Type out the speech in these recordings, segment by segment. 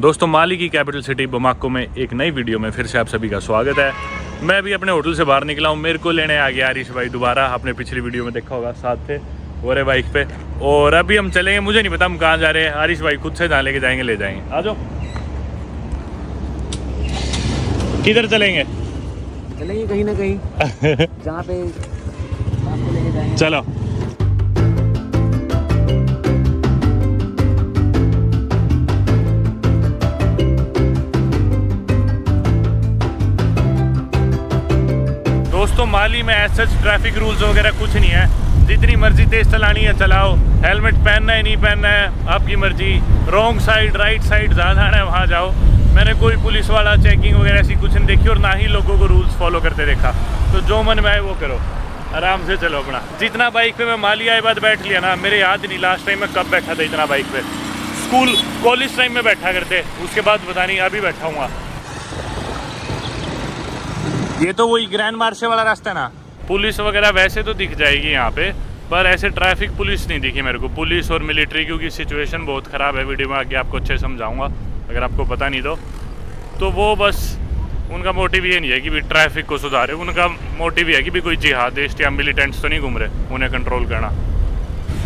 दोस्तों माली की capital city Bamako में एक नई वीडियो में फिर से आप सभी का स्वागत है। मैं अभी अपने होटल से बाहर निकला हूँ, मेरे को लेने आ गया आरिश भाई दोबारा। आपने पिछली वीडियो में देखा होगा, साथ थे वो रहे बाइक पे। और अभी हम चलेंगे, मुझे नहीं पता हम कहाँ जा रहे हैं, आरिश भाई खुद से जहाँ लेके जाएंगे ले जाएंगे। आ जाओ, किधर चलेंगे? चलेंगे कहीं ना कहीं जहाँ पे आपको लेके जाएंगे। चलो। दोस्तों माली में ऐसा ट्रैफिक रूल्स वगैरह कुछ नहीं है, जितनी मर्जी तेज चलानी है चलाओ, हेलमेट पहनना है नहीं पहनना है आपकी मर्जी, रॉन्ग साइड राइट साइड जहाँ जाना है वहाँ जाओ। मैंने कोई पुलिस वाला चेकिंग वगैरह ऐसी कुछ नहीं देखी और ना ही लोगों को रूल्स फॉलो करते देखा। तो जो मन में आए वो करो, आराम से चलो अपना। जितना बाइक पे मैं माली आए बाद बैठ लिया ना, मेरे याद नहीं लास्ट टाइम मैं कब बैठा था इतना बाइक पे। स्कूल कॉलेज टाइम में बैठा करते, उसके बाद पता नहीं अभी बैठा हूँ। ये तो वही ग्रैंड मार्शे वाला रास्ता है ना। पुलिस वगैरह वैसे तो दिख जाएगी यहाँ पे, पर ऐसे ट्रैफिक पुलिस नहीं दिखी मेरे को, पुलिस और मिलिट्री, क्योंकि सिचुएशन बहुत ख़राब है। वीडियो में आगे आपको अच्छे समझाऊंगा अगर आपको पता नहीं तो वो बस उनका मोटिव ये नहीं है कि भी ट्रैफिक को सुधारे, उनका मोटिव ये है कि भी कोई जिहादिस्ट या मिलिटेंट्स तो नहीं घूम रहे, उन्हें कंट्रोल करना।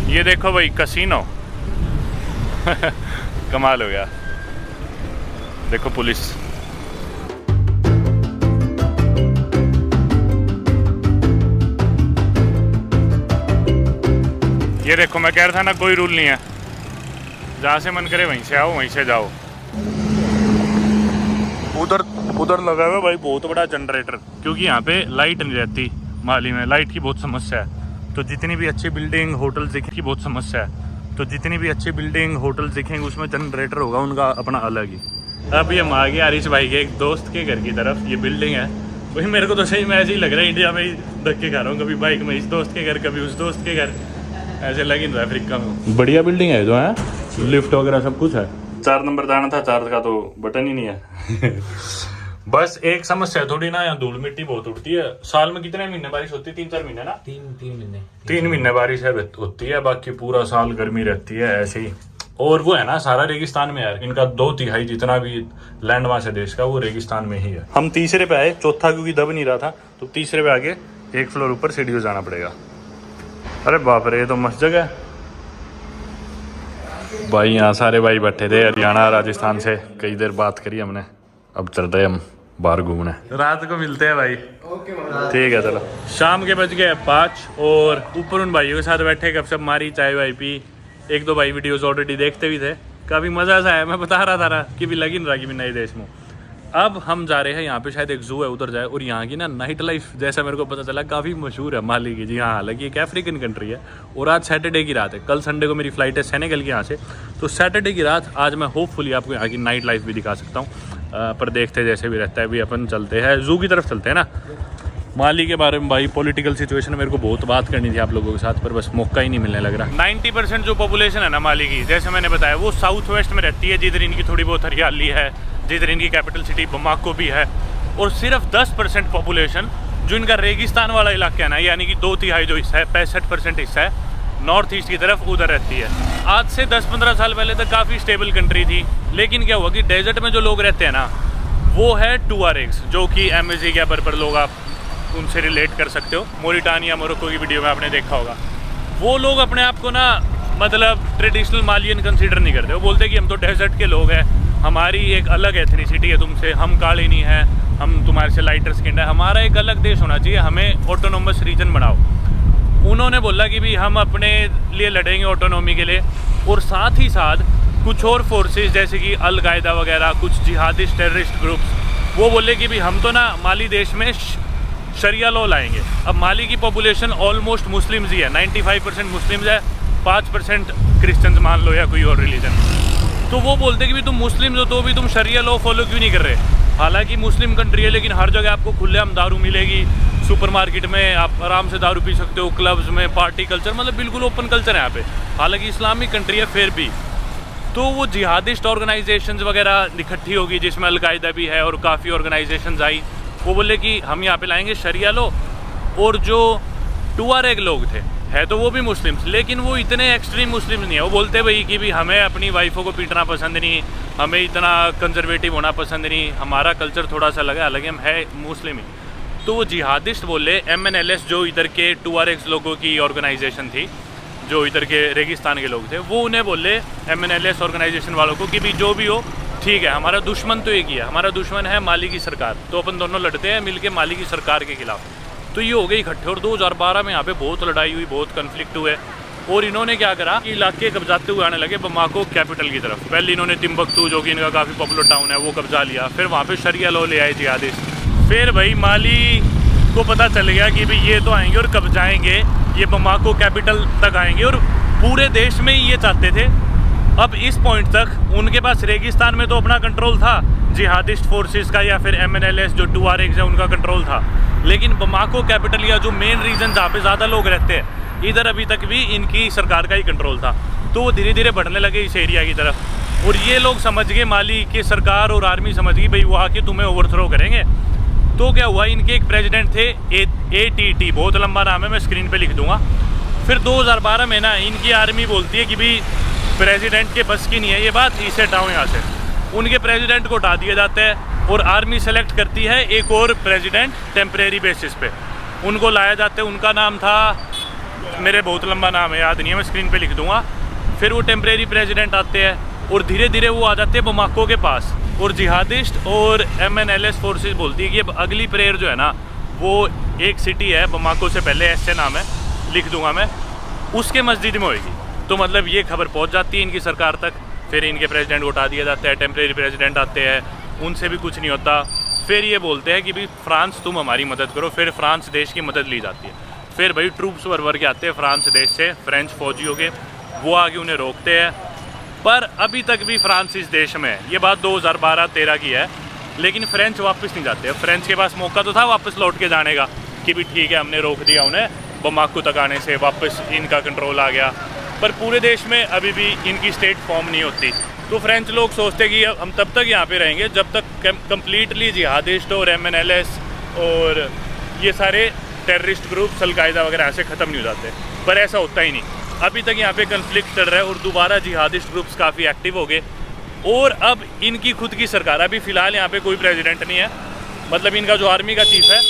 ये देखो भाई कसीनो कमाल हो गया, देखो पुलिस। ये देखो मैं कह रहा था ना, कोई रूल नहीं है, जहाँ से मन करे वहीं से आओ वहीं से जाओ। उधर लगा हुआ भाई बहुत बड़ा जनरेटर, क्योंकि यहाँ पे लाइट नहीं रहती। माली में लाइट की बहुत समस्या है, तो जितनी भी अच्छी बिल्डिंग होटल दिखेंगी बहुत समस्या है, तो जितनी भी अच्छी बिल्डिंग होटल दिखेंगे उसमें जनरेटर होगा उनका अपना अलग ही। अभी हम आ गए आरिश भाई के एक दोस्त के घर की तरफ। ये बिल्डिंग है वही, मेरे को तो सही में ऐसे ही लग रहा है इंडिया में ही धक्के खा रहा हूँ, कभी बाइक में इस दोस्त के घर कभी उस दोस्त के घर, ऐसे लग ही रहा है अफ्रीका में। बढ़िया बिल्डिंग है जो है, लिफ्ट वगैरह सब कुछ है। 4 नंबर जाना था, 4 का तो बटन ही नहीं है बस एक समस्या थोड़ी ना, यहाँ धूल मिट्टी बहुत उड़ती है। साल में कितने महीने बारिश होती है? 3-4 महीने ना, 3 महीने बारिश है होती है, बाकी पूरा साल गर्मी रहती है ऐसे ही। और वो है ना सारा रेगिस्तान में यार, इनका 2/3 जितना भी लैंड मास है देश का वो रेगिस्तान में ही है। हम तीसरे पे आए, चौथा क्योंकि दब नहीं रहा था, तो तीसरे पे आके 1 फ्लोर ऊपर सीढ़ियों जाना पड़ेगा। अरे बाप रे, ये तो मस्त जगह है भाई। यहाँ सारे भाई बैठे थे हरियाणा राजस्थान से, कई देर बात करी हमने, अब चल रहे हम बाहर घूमने। रात को मिलते हैं भाई। ठीक है चलो। शाम के बज गए 5 और ऊपर उन भाइयों के साथ बैठे, गपशप मारी, चाय वाय पी। 1-2 भाई वीडियोस ऑलरेडी देखते भी थे, काफ़ी मज़ा सा है। मैं बता रहा था कि भी लगी नहीं रहा कि भी नए देश में। अब हम जा रहे हैं, यहाँ पे शायद एक जू है, उधर जाए। और यहाँ की ना नाइट लाइफ जैसा मेरे को पता चला काफ़ी मशहूर है माली की। जी हाँ, हालांकि एक अफ्रीकन कंट्री है। और आज सैटरडे की रात है, कल संडे को मेरी फ़्लाइट है सेनेगल की यहाँ से, तो सैटरडे की रात आज मैं होपफुली आपको यहाँ की नाइट लाइफ भी दिखा सकता हूँ। पर देखते जैसे भी रहता है, भी अपन चलते हैं जू की तरफ चलते हैं ना। माली के बारे में भाई पॉलिटिकल सिचुएशन मेरे को बहुत बात करनी थी आप लोगों के साथ, पर बस मौका ही नहीं मिलने लग रहा। 90% जो पॉपुलेशन है ना माली की, जैसे मैंने बताया, वो साउथ वेस्ट में रहती है, जिधर इनकी थोड़ी बहुत हरियाली है, जिधर इनकी कैपिटल सिटी बमाको भी है। और सिर्फ 10% पॉपुलेशन जो इनका रेगिस्तान वाला इलाका है ना, यानी कि 2/3 जो हिस्सा है, 65% हिस्सा है नॉर्थ ईस्ट की तरफ, उधर रहती है। आज से 10-15 साल पहले तक काफ़ी स्टेबल कंट्री थी, लेकिन क्या हुआ कि डेजर्ट में जो लोग रहते हैं ना, वो है टुआरेग्स, जो कि एमएजी के पर लोग आप उनसे रिलेट कर सकते हो। मोरिटानिया मोरक्को की वीडियो में आपने देखा होगा। वो लोग अपने आप को ना मतलब ट्रेडिशनल मालियन कंसीडर नहीं करते। वो बोलते हैं कि हम तो डेजर्ट के लोग हैं, हमारी एक अलग एथनिसिटी है तुमसे, हम काले नहीं हैं, हम तुम्हारे से लाइटर स्किन है, हमारा एक अलग देश होना चाहिए, हमें ऑटोनोमस रीजन बनाओ। उन्होंने बोला कि भी हम अपने लिए लड़ेंगे ऑटोनॉमी के लिए, और साथ ही साथ कुछ और फोर्सेस जैसे कि अल कायदा वगैरह, कुछ जिहादिस्ट टेररिस्ट ग्रुप्स, वो बोले कि भी हम तो ना माली देश में शरिया लॉ लाएंगे। अब माली की पॉपुलेशन ऑलमोस्ट मुस्लिम्स ही है, 95% मुस्लिम्स है, 5% क्रिश्चियंस मान लो या कोई और रिलीजन। तो वो बोलते कि भी तुम मुस्लिम्स हो तो भी तुम शरिया लॉ फॉलो क्यों नहीं कर रहे? हालांकि मुस्लिम कंट्री है, लेकिन हर जगह आपको खुलेआम दारू मिलेगी, सुपरमार्केट में आप आराम से दारू पी सकते हो, क्लब्स में पार्टी कल्चर, मतलब बिल्कुल ओपन कल्चर है यहाँ पे। हालांकि इस्लामिक कंट्री है फिर भी। तो वो जिहादिस्ट ऑर्गेनाइजेशंस वगैरह इकट्ठी होगी, जिसमें अल कायदा भी है और काफ़ी ऑर्गेनाइजेशंस आई। वो बोले कि हम यहाँ पे लाएंगे शरिया लो, और जो टुआरेग लोग थे है तो वो भी मुस्लिम्स, लेकिन वो इतने एक्सट्रीम मुस्लिम नहीं है। वो बोलते भाई कि भी हमें अपनी वाइफों को पीटना पसंद नहीं, हमें इतना कंजर्वेटिव होना पसंद नहीं, हमारा कल्चर थोड़ा सा अलग है, हालांकि हम है मुस्लिम ही। तो वो जिहादिस्ट बोले MNLS जो इधर के 2RX लोगों की ऑर्गेनाइजेशन थी, जो इधर के रेगिस्तान के लोग थे, वो उन्हें बोले MNLS ऑर्गेनाइजेशन वालों को कि भी जो भी हो ठीक है, हमारा दुश्मन तो एक ही है, हमारा दुश्मन है माली की सरकार, तो अपन दोनों लड़ते हैं मिलके माली की सरकार के खिलाफ। तो ये हो गए इकट्ठे और 2012 में यहाँ पे बहुत लड़ाई हुई, बहुत कन्फ्लिक्ट हुए और इन्होंने क्या करा कि इलाके कब्जाते हुए आने लगे बमाको कैपिटल की तरफ। पहले इन्होंने तिम्बकतू जो कि इनका काफ़ी पॉपुलर टाउन है वो कब्जा लिया, फिर वहाँ पे शरिया लॉ ले आए जिहादिस्ट। फिर भाई माली को पता चल गया कि भाई ये तो आएंगे और कब्जाएंगे, ये बमाको कैपिटल तक आएंगे और पूरे देश में ही ये चाहते थे। अब इस पॉइंट तक उनके पास रेगिस्तान में तो अपना कंट्रोल था जिहादिस्ट फोर्सेस का, या फिर MNLS जो 2RX है उनका कंट्रोल था, लेकिन बमाको कैपिटल या जो मेन रीजन जहाँ पे ज़्यादा लोग रहते हैं इधर अभी तक भी इनकी सरकार का ही कंट्रोल था। तो वो धीरे धीरे बढ़ने लगे इस एरिया की तरफ और ये लोग समझ गए, माली की सरकार और आर्मी समझ गई भाई वो आके तुम्हें ओवरथ्रो करेंगे। तो क्या हुआ, इनके एक प्रेसिडेंट थे ATT, बहुत लंबा नाम है, मैं स्क्रीन पे लिख दूंगा। फिर 2012 में ना इनकी आर्मी बोलती है कि भाई प्रेसिडेंट के बस की नहीं है ये बात, इसे हटाओ यहाँ से। उनके प्रेसिडेंट को हटा दिया जाता है और आर्मी सेलेक्ट करती है एक और प्रेसिडेंट टेम्परेरी बेसिस पे, उनको लाया जाता है। उनका नाम था, मेरे बहुत लंबा नाम है याद नहीं है, मैं स्क्रीन पे लिख दूंगा। फिर वो टेम्परेरी प्रेसिडेंट आते हैं और धीरे धीरे वो आ जाते हैं बमाको के पास और जिहादिस्ट और MNLS फोर्सेस बोलती है कि अब अगली प्रेयर जो है ना वो एक सिटी है बमाको से पहले, ऐसे नाम है, लिख दूंगा मैं, उसके मस्जिद में होगी। तो मतलब ये खबर पहुंच जाती है इनकी सरकार तक। फिर इनके प्रेसिडेंट को हटा दिया जाता है, टेम्परेरी प्रेसिडेंट आते हैं, उनसे भी कुछ नहीं होता। फिर ये बोलते हैं कि भाई फ्रांस तुम हमारी मदद करो, फिर फ्रांस देश की मदद ली जाती है। फिर भाई ट्रूप्स भर के आते हैं फ्रांस देश से, फ्रेंच फौजियों के, वो आगे उन्हें रोकते हैं। पर अभी तक भी फ्रांस इस देश में है, ये बात 2012-13 की है, लेकिन फ्रेंच वापस नहीं जाते। फ्रेंच के पास मौका तो था वापस लौट के जाने का कि भी ठीक है हमने रोक दिया उन्हें बमाको तक आने से, वापस इनका कंट्रोल आ गया, पर पूरे देश में अभी भी इनकी स्टेट फॉर्म नहीं होती। तो फ्रेंच लोग सोचते कि हम तब तक यहाँ पे रहेंगे जब तक कम्प्लीटली जिहादिस्ट और MNLS और ये सारे टेररिस्ट ग्रुप अलकायदा वगैरह ऐसे ख़त्म नहीं हो जाते, पर ऐसा होता ही नहीं। अभी तक यहाँ पे कन्फ्लिक्ट चल रहा है और दोबारा जिहादिस्ट ग्रुप्स काफ़ी एक्टिव हो गए और अब इनकी खुद की सरकार, अभी फ़िलहाल यहाँ पे कोई प्रेसिडेंट नहीं है, मतलब इनका जो आर्मी का चीफ है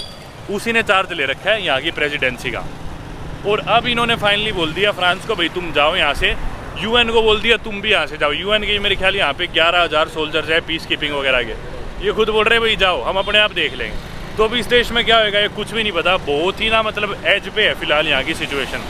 उसी ने चार्ज ले रखा है यहाँ की प्रेसिडेंसी का। और अब इन्होंने फाइनली बोल दिया फ्रांस को भाई तुम जाओ यहाँ से, UN को बोल दिया तुम भी यहाँ से जाओ। UN के मेरे ख्याल यहाँ पे 11,000 सोल्जर्स है पीस कीपिंग वगैरह के, ये खुद बोल रहे भाई जाओ हम अपने आप देख लेंगे। तो अब इस देश में क्या होगा ये कुछ भी नहीं पता, बहुत ही ना मतलब एज पे है फिलहाल यहाँ की सिचुएशन।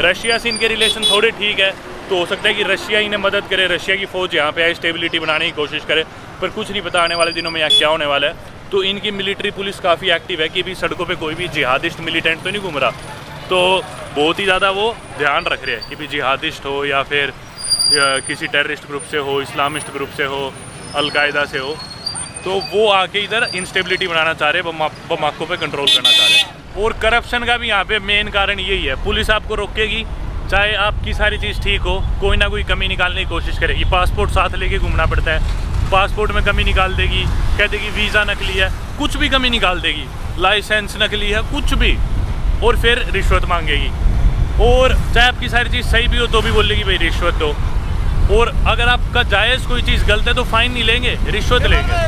रशिया से इनके रिलेशन थोड़े ठीक है, तो हो सकता है कि रशिया इन्हें मदद करे, रशिया की फ़ौज यहाँ पे आए, स्टेबिलिटी बनाने की कोशिश करे, पर कुछ नहीं पता आने वाले दिनों में यहाँ क्या होने वाला है। तो इनकी मिलिट्री पुलिस काफ़ी एक्टिव है कि भी सड़कों पे कोई भी जिहादिस्ट मिलिटेंट तो नहीं घूम रहा, तो बहुत ही ज़्यादा वो ध्यान रख रहे हैं कि भी जिहादिस्ट हो या फिर किसी टेररिस्ट ग्रुप से हो, इस्लामिस्ट ग्रुप से हो, अलकायदा से हो, तो वो आके इधर इंस्टेबिलिटी बनाना चाह रहे हैं, बमाको पे कंट्रोल करना चाह रहे हैं। और करप्शन का भी यहाँ पे मेन कारण यही है, पुलिस आपको रोकेगी चाहे आपकी सारी चीज़ ठीक हो, कोई ना कोई कमी निकालने की कोशिश करेगी। पासपोर्ट साथ लेके घूमना पड़ता है, पासपोर्ट में कमी निकाल देगी, कह देगी वीज़ा नकली है, कुछ भी कमी निकाल देगी, लाइसेंस नकली है, कुछ भी, और फिर रिश्वत मांगेगी। और चाहे आपकी सारी चीज़ सही भी हो तो भी बोलेगी भाई रिश्वत दो। और अगर आपका जायज़ कोई चीज़ गलत है तो फ़ाइन नहीं लेंगे, रिश्वत लेंगे,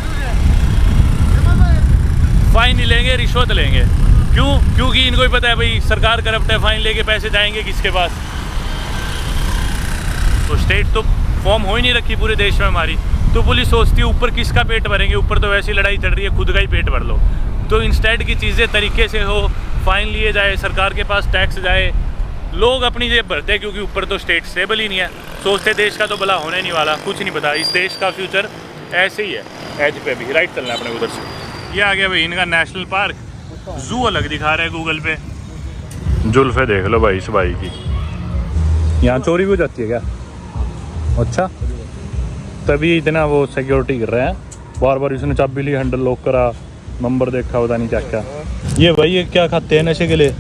फ़ाइन नहीं लेंगे, रिश्वत लेंगे। क्यों? क्योंकि इनको ही पता है भाई सरकार करप्ट है, फ़ाइन लेके पैसे जाएंगे किसके पास। तो स्टेट तो फॉर्म हो ही नहीं रखी पूरे देश में हमारी, तो पुलिस सोचती है ऊपर किसका पेट भरेंगे, ऊपर तो वैसी लड़ाई चल रही है, खुद का ही पेट भर लो। तो इंस्टेड की चीज़ें तरीके से हो, फ़ाइन लिए जाए, सरकार के पास टैक्स जाए, लोग अपनी जेब भरते हैं क्योंकि ऊपर तो स्टेट स्टेबल ही नहीं है, सोचते देश का तो भला होने नहीं वाला, कुछ नहीं पता, इस देश का फ्यूचर ऐसे ही है। एज पे भी राइट चलना है अपने उधर से। ये आ गया भाई इनका नेशनल पार्क, जू अलग दिखा रहा है गूगल पे। जुल्फे देख लो भाई इस भाई की, यहाँ चोरी भी हो जाती है क्या? अच्छा, तभी इतना वो सिक्योरिटी कर रहे हैं, बार बार इसने चाबी ली, हैंडल लॉक करा, नंबर देखा, पता नहीं क्या क्या। ये भाई ये क्या खाते हैं नशे के लिए?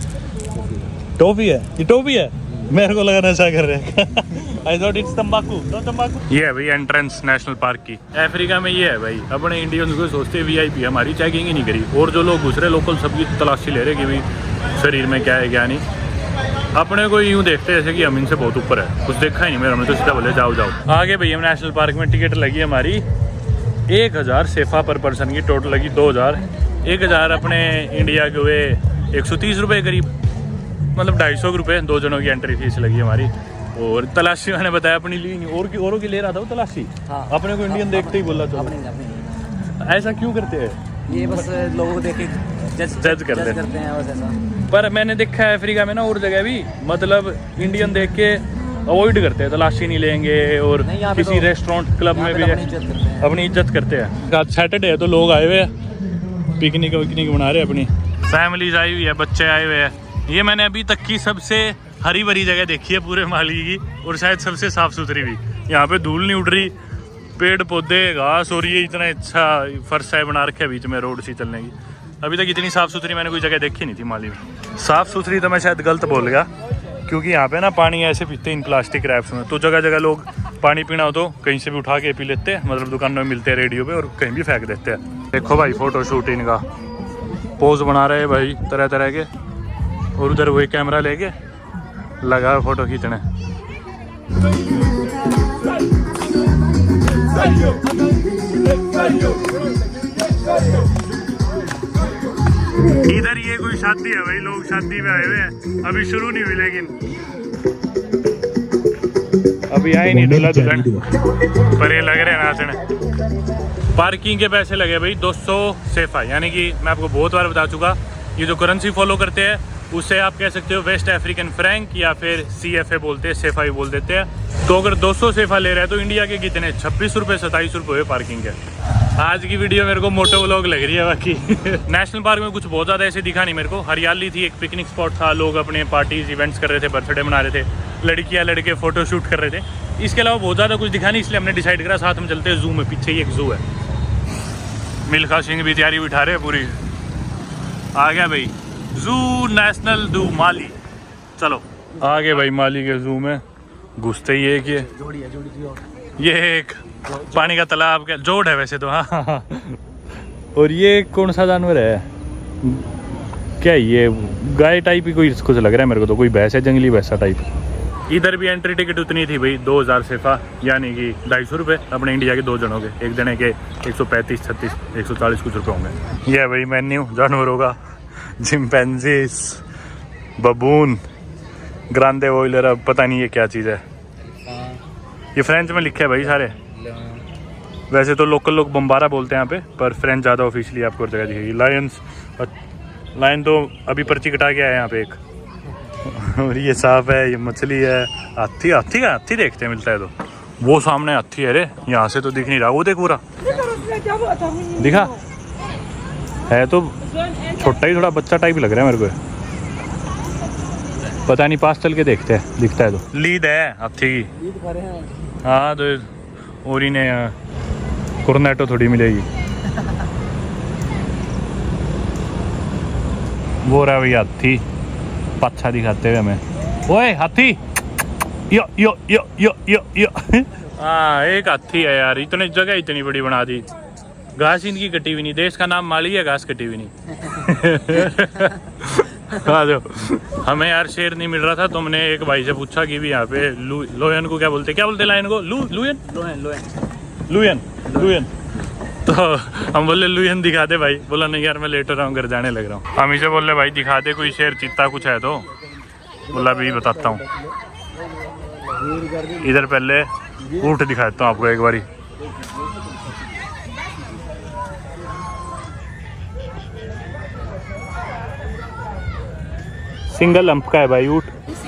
टॉफी है, ये टॉफी है, मेरे को लगा नशा कर रहे हैं। आई थॉट इट्स तंबाकू, नो तंबाकू। ये है भाई एंट्रेंस नेशनल पार्क की। अफ्रीका में ये है भाई, अपने इंडियंस को सोचते VIP, हमारी चेकिंग ही नहीं करी, और जो लोग घुस रहे लोकल सबकी तलाशी ले रहे कि भाई शरीर में क्या है क्या नहीं। अपने को यूँ देखते जैसे कि हम इनसे बहुत ऊपर है, कुछ देखा ही नहीं मेरा, हमने तो सीधा बोले जाओ जाओ। आगे भैया नेशनल पार्क में टिकट लगी हमारी 1000 सेफा पर पर्सन की, टोटल लगी 2000। 1000 अपने इंडिया के हुए 130 रुपये करीब, मतलब 250 रुपये 2 जनों की एंट्री फीस लगी हमारी। और तलाशी मैंने बताया अपनी ली नहीं, औरों की ले रहा था वो तलाशी। हाँ। अपने को इंडियन देखते ही बोला तो ऐसा क्यों करते हैं? ये बस लोगों को देख के जज करते हैं बस ऐसा। पर मैंने देखा है अफ्रीका में ना और जगह भी, मतलब इंडियन देख के अवॉइड करते हैं, तलाशी नहीं लेंगे। और नहीं, यहाँ पे किसी तो- रेस्टोरेंट क्लब में भी अपनी इज्जत करते हैं। आज सैटरडे है तो लोग आए हुए हैं, पिकनिक विकनिक बना रहे हैं, अपनी फैमिलीज आई हुई है, बच्चे आए हुए हैं। ये मैंने अभी तक की सबसे हरी भरी जगह देखी है पूरे माली की, और शायद सबसे साफ़ सुथरी भी। यहाँ पे धूल नहीं उड़ रही, पेड़ पौधे घास, और ये इतना अच्छा फर्श है बना रखे बीच में रोड सी चलने की। अभी तक इतनी साफ़ सुथरी मैंने कोई जगह देखी नहीं थी माली में। साफ़ सुथरी तो मैं शायद गलत बोल गया, क्योंकि यहाँ पे ना पानी ऐसे पीते इन प्लास्टिक रैप्स में, तो जगह जगह लोग पानी पीना हो तो कहीं से भी उठा के पी लेते हैं, मतलब दुकानों में मिलते हैं रेडियो पे, और कहीं भी फेंक देते हैं। देखो भाई फोटो शूट इनका, पोज बना रहे हैं भाई तरह तरह के, और उधर वही कैमरा लेके लगा फोटो खींचने। इधर ये कोई शादी है भाई, लोग शादी में आए हुए हैं, अभी शुरू नहीं हुई, लेकिन अभी आए नहीं दूल्हा दुल्हन, पर ये लग रहे हैं नाचने। पार्किंग के पैसे लगे भाई 200 सेफा, यानी कि मैं आपको बहुत बार बता चुका, ये जो करेंसी फॉलो करते हैं उससे आप कह सकते हो वेस्ट अफ्रीकन फ्रैंक या फिर CFA बोलते हैं, सेफा ही बोल देते हैं। तो अगर 200 सेफा ले रहे हैं तो इंडिया के कितने 26 रुपये 27 रुपये हुए पार्किंग के। आज की वीडियो मेरे को मोटो व्लॉग लग रही है बाकी। नेशनल पार्क में कुछ बहुत ज़्यादा ऐसे दिखा नहीं मेरे को, हरियाली थी, एक पिकनिक स्पॉट था, लोग अपने पार्टीज इवेंट्स कर रहे थे, बर्थडे मना रहे थे, लड़कियाँ लड़के फ़ोटो शूट कर रहे थे। इसके अलावा बहुत ज़्यादा कुछ दिखा नहीं, इसलिए हमने डिसाइड करा साथ में चलते हैं जू में। पीछे ही एक जू है, मिल्खा सिंह भी तैयारी बिठा रहे हैं पूरी। आ गया भाई जू, नेशनल जू माली, चलो आ गए भाई माली के जू में। घुसते ही एक ये एक पानी का तालाब, क्या जोड़ है वैसे तो, हाँ। और ये कौन सा जानवर है, क्या ये गाय टाइप ही कोई कुछ लग रहा है मेरे को तो, कोई भैंस है, जंगली भैंसा टाइप। इधर भी एंट्री टिकट उतनी थी भाई 2000 सेफा, यानी कि 250 रुपये अपने इंडिया के 2 जनों के, एक जने के 135 36 140 कुछ रुपये होंगे। ये भाई मेन्यू जानवरों का, चिंपैंजीज, बबून, ग्रांडे वॉइलर, अब पता नहीं ये क्या चीज़ है। ये फ्रेंच में लिखे है भाई सारे, वैसे तो लोकल लोग बम्बारा बोलते हैं यहाँ पे, पर फ्रेंच ज़्यादा ऑफिशियली आपको जगह दिखेगी। लायन तो अभी पर्ची कटा के आया यहाँ पे एक। और ये सांप है, ये मछली है, हाथी देखते हैं मिलता है तो। वो सामने हाथी है रे, यहाँ से तो दिख नहीं रहा, वो देख पूरा दिखा है, तो छोटा ही थोड़ा बच्चा टाइप लग रहा है मेरे को, पता नहीं, पास चल के देखते हैं, दिखता है तो। लीद है हाथी की, हाँ तो और इन्हें कोर्नेटो थोड़ी मिलेगी। वो रहा भाई हाथी, पाछा दिखाते हुए हमें। ओए हाथी, यो यो यो यो यो यो। हाँ एक हाथी है यार, इतनी जगह इतनी बड़ी बना दी, घास इनकी कटी हुई नहीं, देश का नाम माली है, घास कटी हुई नहीं। हाँ जो हमें यार शेर नहीं मिल रहा था, तो हमने एक भाई से पूछा कि भी यहाँ पे लोयन को क्या बोलते लायन को, लुयन। तो हम बोले लुयन दिखा दे भाई, बोला नहीं यार मैं लेट हो रहा हूँ, घर जाने लग रहा हूँ। हम इसे बोले भाई दिखा दे कोई शेर चीता कुछ है तो, बोला भी बताता हूँ। इधर पहले ऊँट दिखाता हूँ आपको एक बारी। सिंगल अम्प का है भाई ऊँट।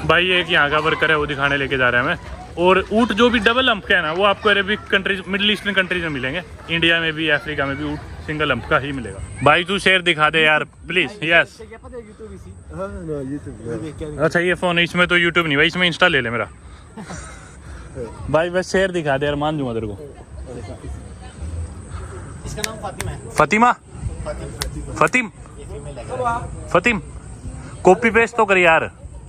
भाई एक यहाँ का वर्कर है, वो दिखाने लेके जा रहा है हमें। और ऊँट जो भी डबल अम्प का है ना, वो आपको Arabic countries, middle eastern countries में मिलेंगे, इंडिया में भी अफ्रीका में भी ऊँट सिंगल अम्प का ही मिलेगा। भाई तू शेर दिखा दे यार प्लीज। यस अच्छा ये फोन, इसमें तो यूट्यूब नहीं भाई, इसमें इंस्टा ले ले मेरा। भाई बस शेर दिखा दे यार, मान दूंगा तेरे को। इसका नाम फातिमा है। फतिम कॉपी पेस्ट तो कर यार,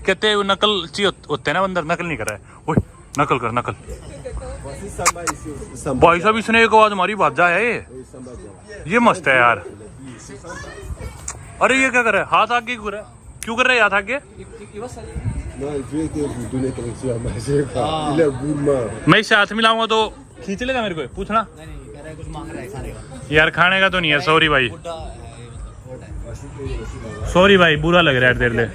कहते नकल चाहिए होते हैं ना, अंदर नकल नहीं कर रहा है। ओए नकल कर, नकल। भाई साहब इसने एक आवाज हमारी भाजा है, ये मस्त है यार। अरे ये क्या कर रहा है, हाथ आगे क्यों कर रहा है, हाथ आगे Non, il veut que vous donnez quelque chose à manger. Il est gourmand. मैं इससे हाथ मिलाऊंगा तो खींच लेगा मेरे को, पूछना। नहीं कह रहा है कुछ मांग रहा है खाने का। यार खाने का तो नहीं है, सॉरी भाई, बुड्ढा है, ओल्ड है। सॉरी भाई, बुरा लग रहा है तेरे लिए।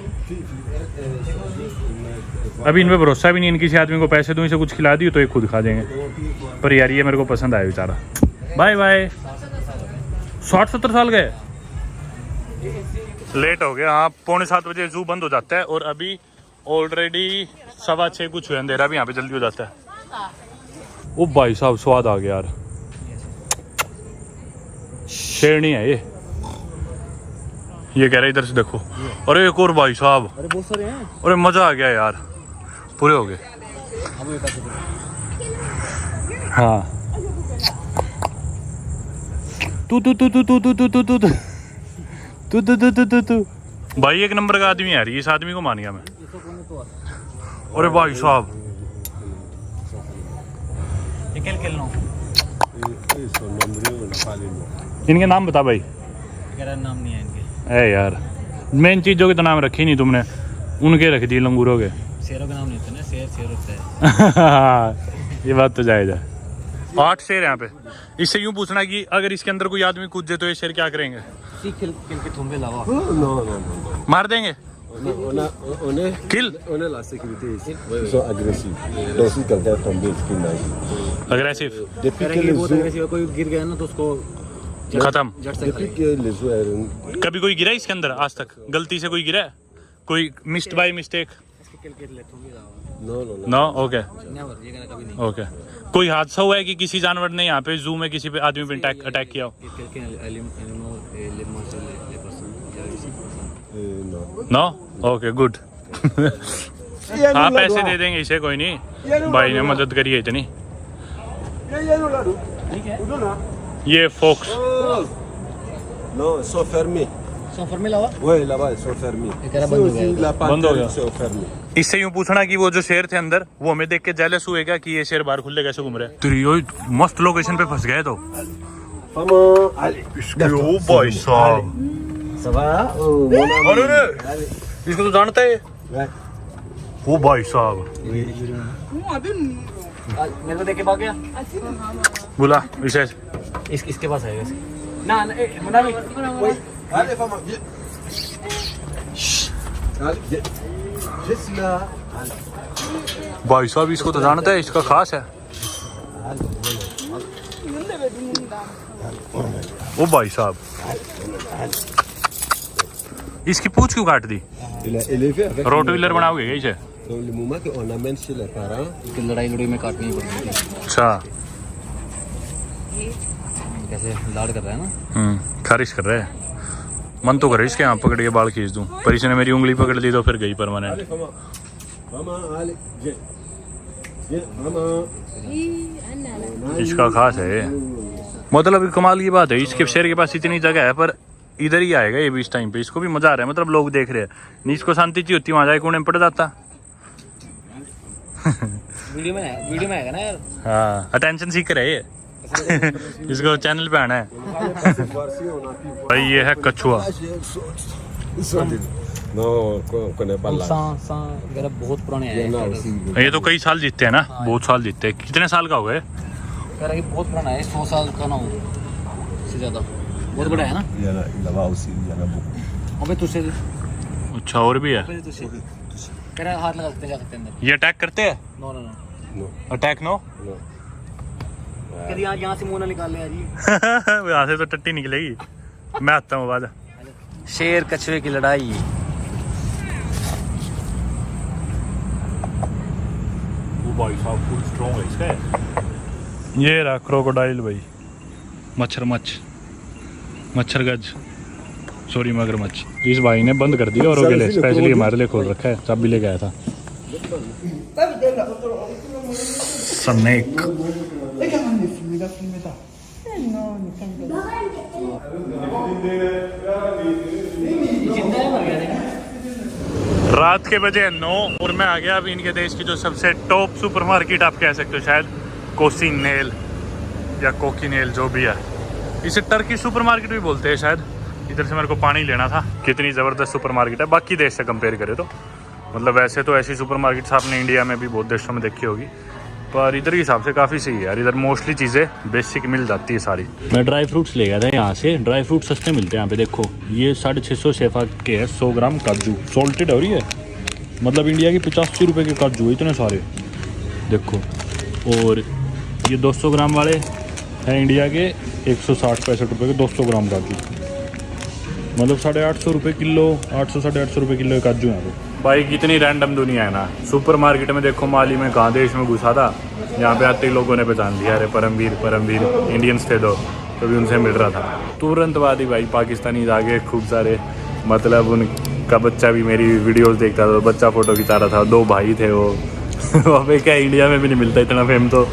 अभी इन पे भरोसा भी नहीं, इन किसी आदमी को पैसे दूं इसे कुछ खिला दी तो ये खुद खा देंगे, पर यार ये मेरे को पसंद आया बेचारा। Bye bye. 60-70 साल गए, लेट हो गया। हाँ 6:45 बजे जू बंद हो जाता है और अभी ऑलरेडी 6:15 कुछ हुए, अंधेरा भी यहाँ पे जल्दी हो जाता है। ओ भाई साहब स्वाद आ गया यार, शेरनी है ये कह रहे इधर से देखो। अरे एक और भाई साहब, अरे बहुत सारे हैं। अरे मजा आ गया यार, पूरे हो गए। हम ये पैसे हाँ तू तू तू तू तू तू तू तू तू तू तू तू तू तू तू भाई एक नंबर का आदमी है यार, इस आदमी को मान गया मैं। अरे भाई साहब खेल लो। Ils sont nombreux, on n'a pas les noms. इनके नाम बता भाई। कह रहा नाम नहीं है इनके। ए यार मेन चीजों के तो नाम रखे नहीं तुमने, उनके रख दिए लंगूरों के। शेरों के नाम नहीं होते ना, शेर होता है। ये बात तो जायज है। 8 शेर यहाँ पे। इससे यूं पूछना कि अगर इसके अंदर कोई आदमी कूद जाए तो ये शेर क्या करेंगे? खेल के थूमे लगा। Non. मार देंगे? Kill? On est la sécurité ici. Ils sont agressifs. Donc si quelqu'un est tombé, il faut nager. Aggressive Depuis que les eaux, कोई गिर गया ना तो उसको खत्म। जड़ से depuis que les eaux est कभी कोई गिरा है इसके अंदर आज तक? गलती से कोई गिरा है? कोई missed by mistake? non. No okay never, ये कहना कभी नहीं। ओके। कोई हादसा हुआ है कि किसी जानवर ने यहाँ पे जू में किसी पे आदमी पे अटैक किया हो? Non. No okay good. हाँ पैसे दे देंगे इसे, कोई नहीं, भाई ने मदद करी है इतनी। ये फोक्स Non, ils sont fermés. सोफर में लगा। Oui, là-bas, ils sont fermés. कह रहा C'est बंद हो aussi गया। la बंद हो गया। panthère, ils sont fermés. इससे यूं पूछना कि वो जो शेर थे अंदर वो हमें देख के जेलस हुए क्या कि ये शेर बाहर खुले कैसे घूम रहे हैं? तेरी यो मस्त लोकेशन पे फंस गए तो। Maman, allez. ओ भाई साहब, Ça va? Oh, mon ami. अरे इसको तो जानता है। Ouais. ओ भाई साहब, मेरे को देख के भाग गया। बुला इसे। इसके पास आएगा। ना मुन्ना भी। Allez, maman, viens. Allez, viens. Juste là. भाई साहब इसको तो जानता है, इसका खास है। ओ भाई साहब, इसकी पूंछ क्यों काट दी? Il est élevé avec. Rottweiler बनाओगे क्या इसे? Donc, le moment qu'on amène chez les parents, इसकी लड़ाई में काटनी पड़ती थी। अच्छा। कैसे लाड कर रहा है ना। खारिश कर रहा है। मन तो करे इसके यहाँ पकड़ के बाल खींच दूं, पर इसने मेरी उंगली पकड़ ली तो फिर गई permanent. allez, maman. Maman, allez, viens. Viens, maman. इसका खास है ये। मतलब कमाल की बात है, इसके शेर के पास इतनी जगह है पर इधर ही आएगा ये भी इस टाइम पे। इसको भी मजा आ रहा है, मतलब लोग देख रहे हैं। नहीं इसको शांति चाहिए होती, वहां जाए कोने में पड़ जाता। वीडियो में आएगा ना यार। हाँ अटेंशन सीख रहे है। इसको चैनल पे आना है। Voici, on a pu voir. भाई ये है कछुआ। Ils sont des- Non, on connaît pas là. वगैरह बहुत पुराने Il y en a हैं। aussi. ये तो कई साल जीतते हैं ना, बहुत साल जीतते हैं। कितने साल का हो गए? कह रहा है कि बहुत पुराना है, 100 साल का ना हो से ज्यादा। बहुत बड़ा है ना। Il y en a là-bas aussi, il y en a beaucoup. अबे तुझसे अच्छा और भी है। तुझसे कह रहा है हाथ लगा सकते जा सकते अंदर। ये अटैक करते हैं? No no no. Non, attack no. non. कह रही यहाँ से मुंह ना निकाल ले यार ये। यहाँ से तो टट्टी निकलेगी। मैं आता हूँ बाद। शेर कछुए की लड़ाई। भाई साहब फुल स्ट्रॉन्ग है इसका। ये रहा क्रोकोडाइल भाई, मच्छर गज, सॉरी मगरमच्छ। इस भाई ने बंद कर दिया और के लिए स्पेशली हमारे लिए खोल रखा है, चाबी लेके आया था। स्नेक। रात के बजे 9 और मैं आ गया अभी इनके देश की जो सबसे टॉप सुपरमार्केट आप कह सकते हो शायद, कोसिनेल या कोकिनेल जो भी है। इसे टर्की सुपरमार्केट भी बोलते हैं शायद। इधर से मेरे को पानी लेना था। कितनी ज़बरदस्त सुपरमार्केट है बाकी देश से कंपेयर करें तो। मतलब वैसे तो ऐसी सुपरमार्केट्स आपने इंडिया में भी बहुत देशों में देखी होगी, पर इधर के हिसाब से काफ़ी सही है यार। इधर मोस्टली चीज़ें बेसिक मिल जाती है सारी। मैं ड्राई फ्रूट्स ले गया था यहाँ से, ड्राई फ्रूट सस्ते मिलते हैं यहाँ पे। देखो ये 650 शेफा के है 100 ग्राम काजू, सॉल्टेड हो रही है, मतलब इंडिया के 85 रुपये के काजू इतने सारे देखो। और ये 200 ग्राम वाले हैं इंडिया के 160-65 रुपये के 200 ग्राम काजू, मतलब 850 रुपये किलो, 800-850 रुपये किलो काजू यहाँ पे। भाई कितनी रैंडम दुनिया है ना। सुपर मार्केट में देखो माली में कहाँ देश में घुसा था, यहाँ पे आते ही लोगों ने पहचान लिया, अरे परमवीर इंडियंस थे दो, तो भी उनसे मिल रहा था तुरंत बाद ही। भाई पाकिस्तानी आगे खूब सारे, मतलब उनका बच्चा भी मेरी वीडियोस देखता था, बच्चा फ़ोटो खिंचा रहा था, 2 भाई थे वो। वहाँ पे क्या इंडिया में भी नहीं मिलता इतना फेम तो।